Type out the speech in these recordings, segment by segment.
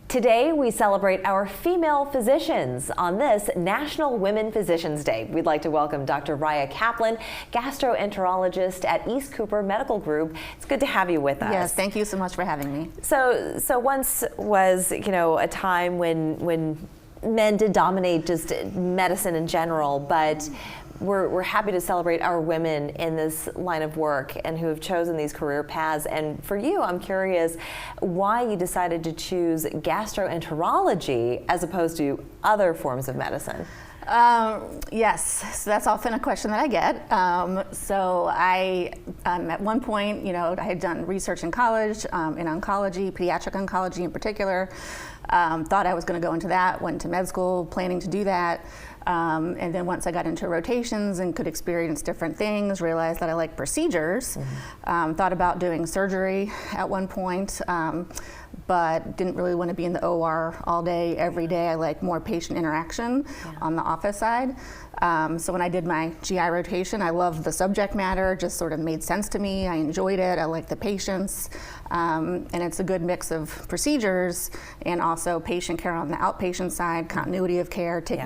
Today, we celebrate our female physicians on this National Women Physicians Day. We'd like to welcome Dr. Rya Kaplan, gastroenterologist at East Cooper Medical Group. It's good to have you with us. Yes, thank you so much for having me. So once was, a time when men did dominate just medicine in general, but we're happy to celebrate our women in this line of work and who have chosen these career paths. And for you, I'm curious why you decided to choose gastroenterology as opposed to other forms of medicine. Yes, so that's often a question that I get. So I, at one point, I had done research in college in oncology, pediatric oncology in particular. Thought I was going to go into that, went to med school planning to do that. And then once I got into rotations and could experience different things, realized that I like procedures. Thought about doing surgery at one point, but didn't really want to be in the OR all day, every day. I like more patient interaction on the office side. So when I did my GI rotation, I loved the subject matter, just sort of made sense to me. I enjoyed it. I liked the patients. And it's a good mix of procedures and also patient care on the outpatient side, continuity of care, taking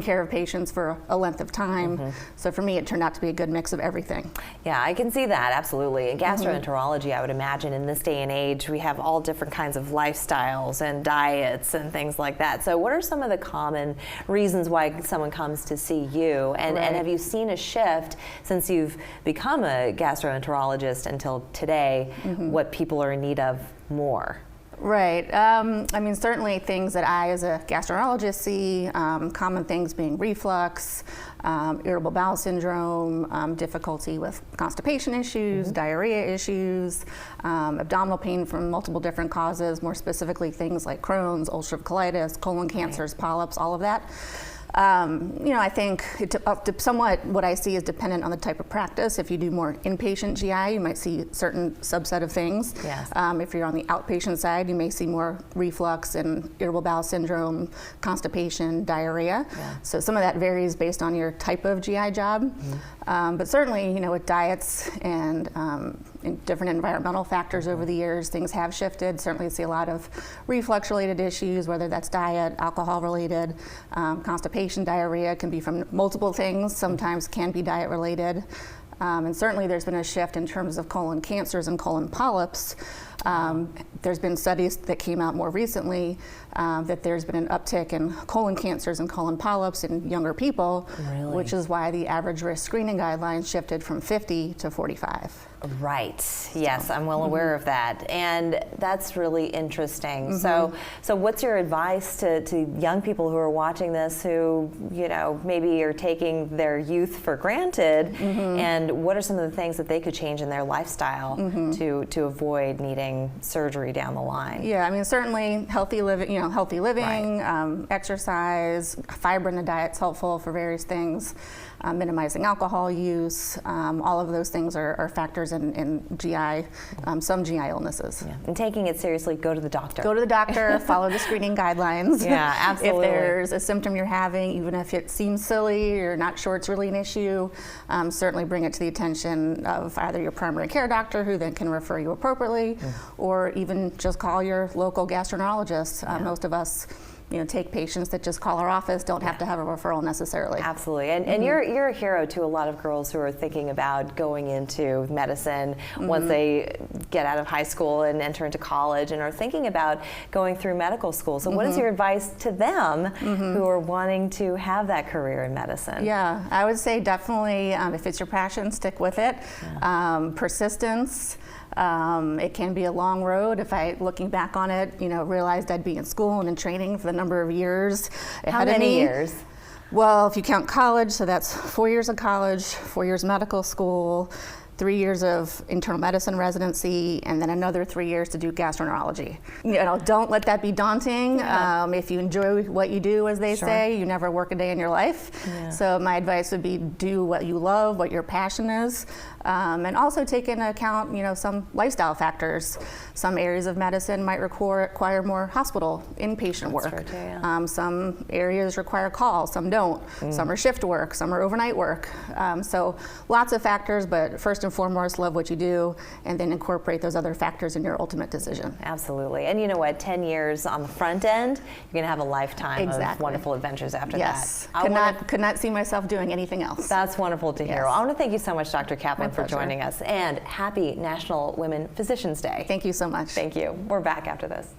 care of patients for a length of time. So for me, it turned out to be a good mix of everything. Yeah, I can see that, absolutely. In gastroenterology, I would imagine in this day and age, we have all different kinds of lifestyles and diets and things like that. So what are some of the common reasons why someone comes to see you? And have you seen a shift since you've become a gastroenterologist until today, what people are in need of more? Right. I mean, certainly things that I as a gastroenterologist see, common things being reflux, irritable bowel syndrome, difficulty with constipation issues, diarrhea issues, abdominal pain from multiple different causes, more specifically things like Crohn's, ulcerative colitis, colon cancers, polyps, all of that. I think somewhat what I see is dependent on the type of practice. If you do more inpatient GI, you might see certain subset of things. Yes. If you're on the outpatient side, you may see more reflux and irritable bowel syndrome, constipation, diarrhea. Yeah. So some of that varies based on your type of GI job. But certainly, with diets and different environmental factors over the years, things have shifted. Certainly see a lot of reflux-related issues, whether that's diet, alcohol-related, constipation, diarrhea can be from multiple things, sometimes can be diet-related. And certainly there's been a shift in terms of colon cancers and colon polyps. There's been studies that came out more recently that there's been an uptick in colon cancers and colon polyps in younger people, which is why the average risk screening guidelines shifted from 50 to 45. Right. Yes, I'm well aware of that, and that's really interesting. So what's your advice to young people who are watching this, who maybe are taking their youth for granted, and what are some of the things that they could change in their lifestyle to avoid needing surgery down the line? Yeah, I mean, certainly healthy living, exercise, fiber in the diet's helpful for various things. Minimizing alcohol use, all of those things are factors in GI, some GI illnesses. Yeah. And taking it seriously, go to the doctor. Go to the doctor, follow the screening guidelines. Yeah, absolutely. If there's a symptom you're having, even if it seems silly, you're not sure it's really an issue, certainly bring it to the attention of either your primary care doctor, who then can refer you appropriately, or even just call your local gastroenterologist. Most of us take patients that just call our office, don't have to have a referral necessarily. Absolutely, and you're a hero to a lot of girls who are thinking about going into medicine once they get out of high school and enter into college and are thinking about going through medical school. So what is your advice to them who are wanting to have that career in medicine? Yeah, I would say definitely, if it's your passion, stick with it. Persistence. It can be a long road. If looking back on it, realized I'd be in school and in training for the number of years ahead of me. How many years? Well, if you count college, so that's 4 years of college, 4 years medical school, 3 years of internal medicine residency, and then another 3 years to do gastroenterology. Don't let that be daunting. If you enjoy what you do, as they say, you never work a day in your life. So my advice would be do what you love, what your passion is, and also take into account, some lifestyle factors. Some areas of medicine might require more hospital, inpatient work. True too, yeah. Some areas require call, some don't. Some are shift work, some are overnight work. So lots of factors, but first and and foremost, love what you do, and then incorporate those other factors in your ultimate decision. Absolutely. And you know what? 10 years on the front end, you're going to have a lifetime of wonderful adventures after yes. that. Could not see myself doing anything else. That's wonderful to hear. Yes. Well, I want to thank you so much, Dr. Kaplan, My for pleasure. joining us. And happy National Women Physicians Day. Thank you so much. Thank you. We're back after this.